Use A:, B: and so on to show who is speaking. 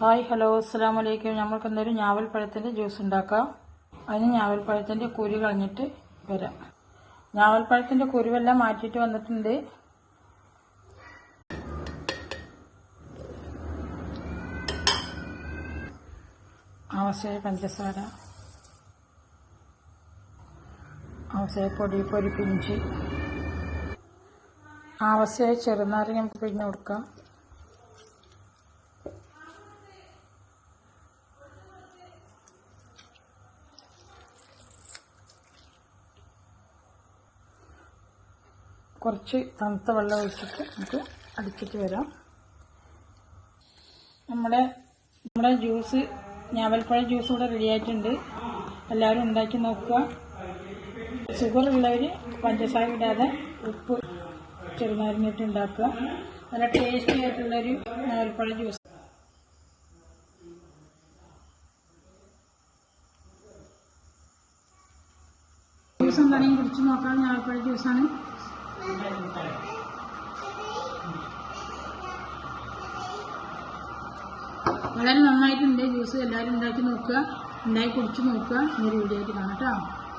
A: Hi hello അസ്സലാമു അലൈക്കും. നമ്മൾക്ക് എന്തൊരു ഞാവൽപ്പഴത്തിൻ്റെ ജ്യൂസ് ഉണ്ടാക്കാം. അതിന് ഞാവൽപ്പഴത്തിൻ്റെ കുരു കളഞ്ഞിട്ട് വരാം. ഞാവൽപ്പഴത്തിൻ്റെ കുരുവെല്ലാം മാറ്റിയിട്ട് വന്നിട്ടുണ്ട്. ആവശ്യമായ പഞ്ചസാര, ആവശ്യമായ പൊടി പിഞ്ചി, ആവശ്യമായ ചെറുനാരങ്ങ നമുക്ക് പിഴിഞ്ഞ് കൊടുക്കാം. കുറച്ച് തണുത്ത വെള്ളം ഒഴിച്ചിട്ട് നമുക്ക് അടിച്ചിട്ട് വരാം. നമ്മുടെ ജ്യൂസ്, ഞാവൽപ്പഴ ജ്യൂസ് ഇവിടെ റെഡി ആയിട്ടുണ്ട്. എല്ലാവരും ഉണ്ടാക്കി നോക്കുക. ഷുഗർ ഉള്ളവർ പഞ്ചസാര ഇടാതെ ഉപ്പ് ചെറുനാരങ്ങയിട്ട് ഉണ്ടാക്കുക. നല്ല ടേസ്റ്റി ആയിട്ടുള്ളൊരു ഞാവൽപ്പഴ ജ്യൂസ്. ജ്യൂസ് എന്താണെങ്കിൽ കുടിച്ച് നോക്കാം. ഞാവൽപ്പഴ ജ്യൂസാണ്. വളരെ നന്നായിട്ടുണ്ട് ജ്യൂസ്. എല്ലാവരും ഉണ്ടാക്കി നോക്കുക, ഉണ്ടാക്കി കുടിച്ച് നോക്കുക. ഒരു വീഡിയോ ആയിട്ട് കാണാം കേട്ടോ.